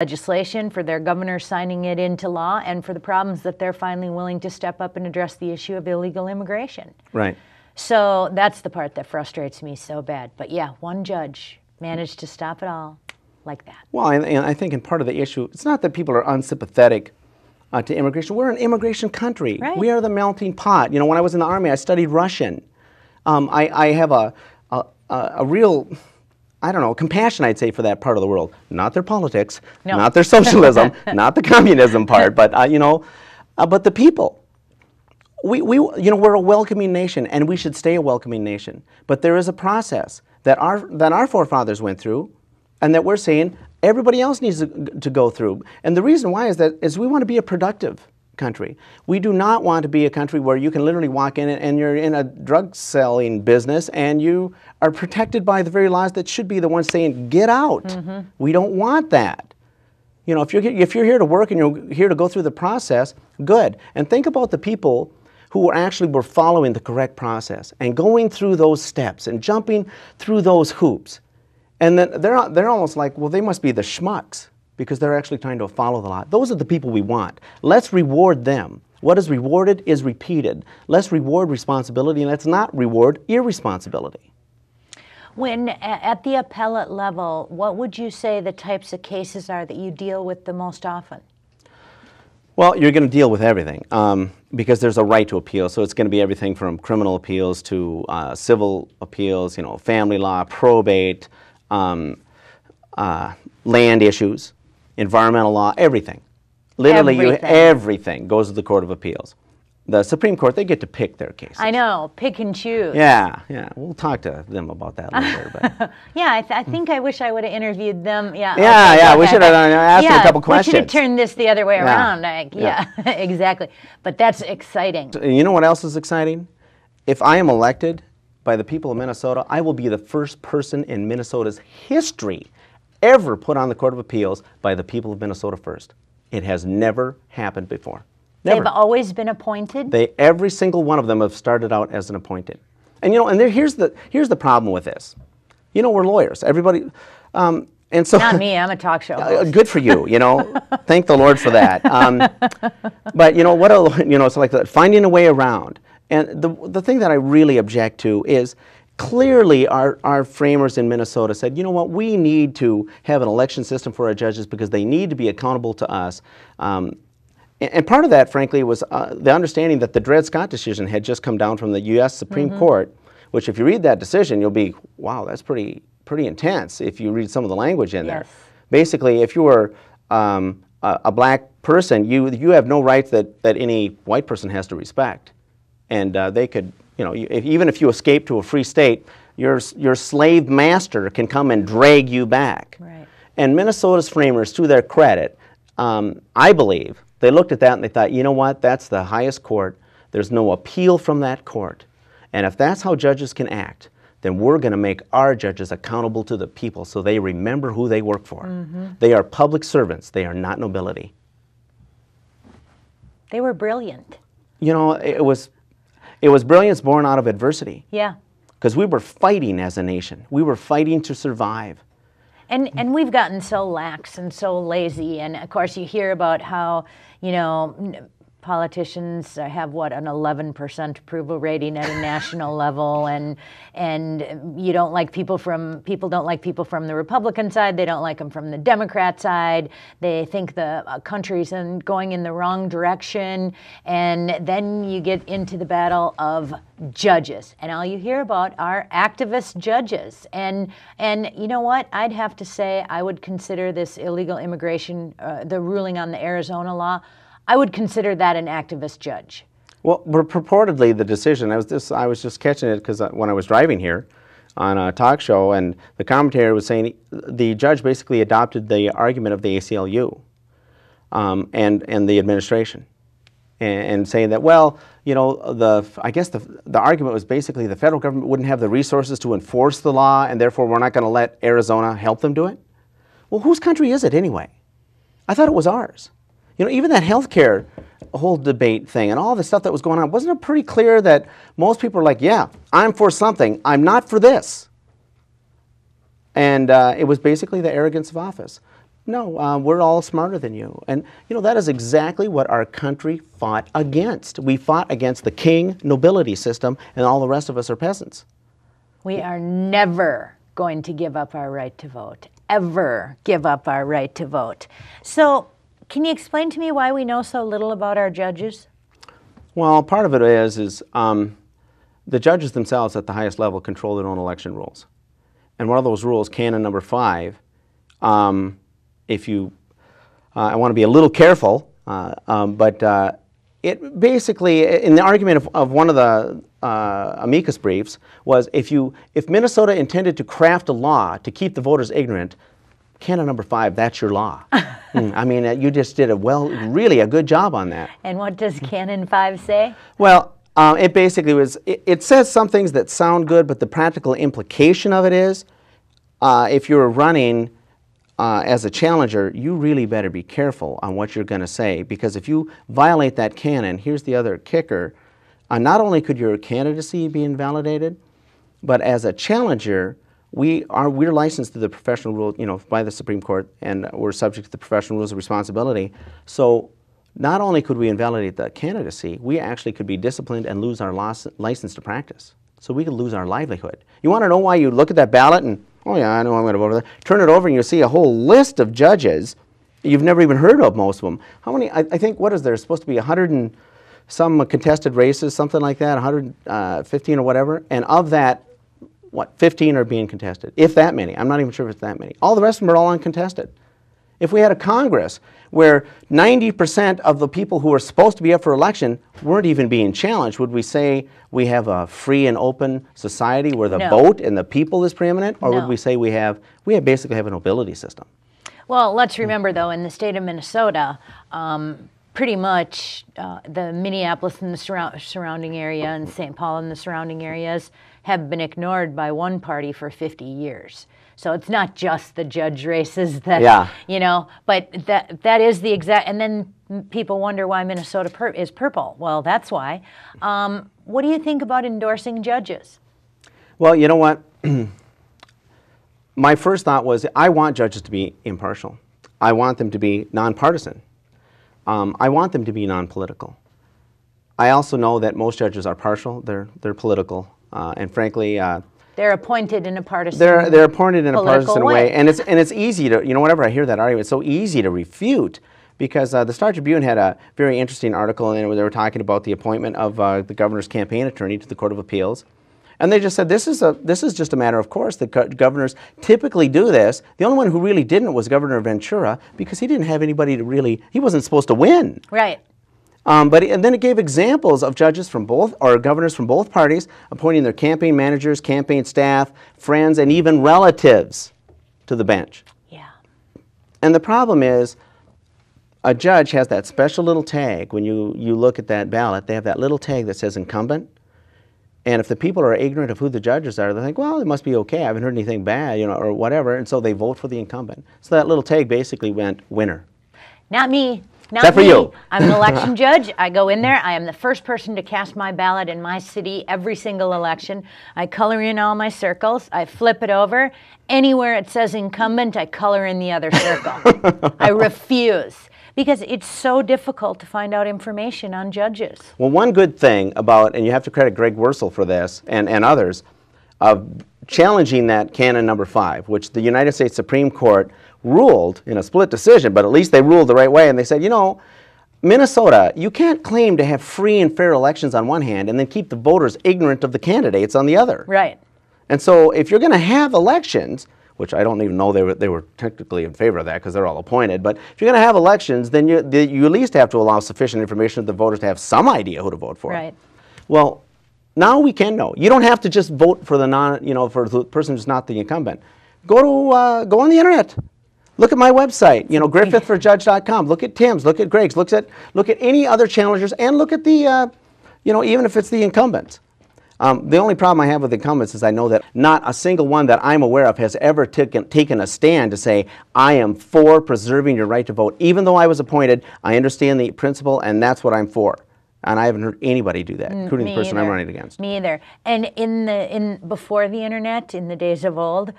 legislation, for their governor signing it into law, and for the problems that they're finally willing to step up and address the issue of illegal immigration. Right. So that's the part that frustrates me so bad. But yeah, one judge managed to stop it all like that. Well, and I think in part of the issue, it's not that people are unsympathetic to immigration. We're an immigration country. Right. We are the melting pot. You know, when I was in the Army, I studied Russian. I have a real, I don't know, compassion, I'd say, for that part of the world. Not their politics, no. not their socialism, not the communism part, but, you know, but the people. You know, we're a welcoming nation, and we should stay a welcoming nation. But there is a process that our forefathers went through, and that we're saying everybody else needs to go through. And the reason why is we want to be a productive country. We do not want to be a country where you can literally walk in and you're in a drug selling business and you are protected by the very laws that should be the ones saying, get out. Mm-hmm. We don't want that. You know, if you're here to work and you're here to go through the process, good. And think about the people who actually were following the correct process and going through those steps and jumping through those hoops. And then they're almost like, well, they must be the schmucks because they're actually trying to follow the law. Those are the people we want. Let's reward them. What is rewarded is repeated. Let's reward responsibility, and let's not reward irresponsibility. When at the appellate level, what would you say the types of cases are that you deal with the most often? Well, you're going to deal with everything because there's a right to appeal. So it's going to be everything from criminal appeals to civil appeals, you know, family law, probate, land issues, environmental law, everything. Literally everything goes to the Court of Appeals. The Supreme Court, they get to pick their cases. I know, pick and choose. Yeah, yeah. We'll talk to them about that later. But. Yeah, I think I wish I would have interviewed them. Yeah, yeah, okay, yeah. We should have asked them a couple questions. We should have turned this the other way around. Yeah, exactly. But that's exciting. So, you know what else is exciting? If I am elected by the people of Minnesota, I will be the first person in Minnesota's history ever put on the Court of Appeals by the people of Minnesota first. It has never happened before. Never. They've always been appointed? Every single one of them have started out as an appointed. And you know, and here's the problem with this. You know, we're lawyers. Everybody, and so not me. I'm a talk show host. Good for you. You know, thank the Lord for that. But you know it's like finding a way around. And the thing that I really object to is clearly our framers in Minnesota said, you know what, we need to have an election system for our judges because they need to be accountable to us. And part of that, frankly, was the understanding that the Dred Scott decision had just come down from the U.S. Supreme Court, which if you read that decision, you'll be, wow, that's pretty intense if you read some of the language in there. Basically, if you were a black person, you have no rights that any white person has to respect. And they could, you know, even if you escape to a free state, your slave master can come and drag you back. Right. And Minnesota's framers, to their credit, I believe, they looked at that and they thought, you know what, that's the highest court. There's no appeal from that court. And if that's how judges can act, then we're going to make our judges accountable to the people so they remember who they work for. They are public servants. They are not nobility. They were brilliant. You know, it was brilliance born out of adversity. Yeah. Because we were fighting as a nation. We were fighting to survive. And we've gotten so lax and so lazy, and of course you hear about how, you know, politicians have what, an 11% approval rating at a national level, and you don't like people don't like people from the Republican side, they don't like them from the Democrat side, they think the country's going in the wrong direction, and then you get into the battle of judges, and all you hear about are activist judges, and you know what, I'd have to say I would consider this illegal immigration, the ruling on the Arizona law, I would consider that an activist judge. Well, purportedly the decision, I was just catching it because when I was driving here on a talk show, and the commentator was saying the judge basically adopted the argument of the ACLU and the administration, and saying that, well, you know, I guess the argument was basically the federal government wouldn't have the resources to enforce the law, and therefore we're not going to let Arizona help them do it. Well, whose country is it anyway? I thought it was ours. You know, even that healthcare whole debate thing and all the stuff that was going on, wasn't it pretty clear that most people are like, yeah, I'm for something, I'm not for this. And it was basically the arrogance of office. No, we're all smarter than you. And that is exactly what our country fought against. We fought against the king nobility system, and all the rest of us are peasants. We are never going to give up our right to vote, ever give up our right to vote. So can you explain to me why we know so little about our judges? Well, part of it is the judges themselves at the highest level control their own election rules. And one of those rules, canon number 5, I want to be a little careful, but it basically, in the argument of one of the amicus briefs, was if Minnesota intended to craft a law to keep the voters ignorant, canon number 5, that's your law. I mean, you just did really a good job on that. And what does canon 5 say? Well, it basically it says some things that sound good, but the practical implication of it is, if you're running as a challenger, you really better be careful on what you're going to say, because if you violate that canon, here's the other kicker, not only could your candidacy be invalidated, but as a challenger, we're licensed to the professional rule, by the Supreme Court, and we're subject to the professional rules of responsibility. So not only could we invalidate the candidacy, we actually could be disciplined and lose our license to practice. So we could lose our livelihood. You want to know why you look at that ballot and, oh yeah, I know I'm going to vote for that. Turn it over and you'll see a whole list of judges. You've never even heard of most of them. How many, I think, what is there, supposed to be 100 and some contested races, something like that, 115 or whatever, and of that, 15 are being contested, if that many. I'm not even sure if it's that many. All the rest of them are all uncontested. If we had a Congress where 90% of the people who are supposed to be up for election weren't even being challenged, would we say we have a free and open society where the vote and the people is preeminent? Or would we say we basically have a nobility system? Well, let's remember, though, in the state of Minnesota, pretty much the Minneapolis and the surrounding area and St. Paul and the surrounding areas have been ignored by one party for 50 years. So it's not just the judge races that, but that is the exact, and then people wonder why Minnesota is purple. Well, that's why. What do you think about endorsing judges? Well, you know what? My first thought was I want judges to be impartial. I want them to be nonpartisan. I want them to be non-political. I also know that most judges are partial. They're political, and frankly, they're appointed in a partisan. They're appointed in a partisan way, and it's easy to whenever I hear that argument, it's so easy to refute, because the Star Tribune had a very interesting article in it where they were talking about the appointment of the governor's campaign attorney to the Court of Appeals, and they just said this is just a matter of course. The governors typically do this. The only one who really didn't was Governor Ventura, because he didn't have anybody he wasn't supposed to win. Right. And then it gave examples of judges from both, or governors from both parties, appointing their campaign managers, campaign staff, friends, and even relatives to the bench. Yeah. And the problem is, a judge has that special little tag. When you look at that ballot, they have that little tag that says incumbent. And if the people are ignorant of who the judges are, they think, well, it must be okay. I haven't heard anything bad, or whatever. And so they vote for the incumbent. So that little tag basically went winner. Not me. Except for you. I'm an election judge. I go in there. I am the first person to cast my ballot in my city every single election. I color in all my circles. I flip it over. Anywhere it says incumbent, I color in the other circle. I refuse, because it's so difficult to find out information on judges. Well, one good thing about, and you have to credit Greg Wurzel for this and others, of challenging that canon number 5, which the United States Supreme Court ruled in a split decision, but at least they ruled the right way, and they said, Minnesota, you can't claim to have free and fair elections on one hand and then keep the voters ignorant of the candidates on the other. Right. And so if you're going to have elections, which I don't even know they were technically in favor of that because they're all appointed, but if you're going to have elections, then you at least have to allow sufficient information for the voters to have some idea who to vote for. Right. Well, now we can know. You don't have to just vote for for the person who's not the incumbent. Go on the internet. Look at my website, griffithforjudge.com. Look at Tim's, look at Greg's, look at any other challengers, and look at the, even if it's the incumbents. The only problem I have with incumbents is I know that not a single one that I'm aware of has ever taken a stand to say, I am for preserving your right to vote. Even though I was appointed, I understand the principle, and that's what I'm for. And I haven't heard anybody do that, including the person I'm running against. Me either. And before the internet, in the days of old,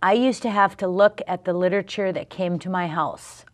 I used to have to look at the literature that came to my house.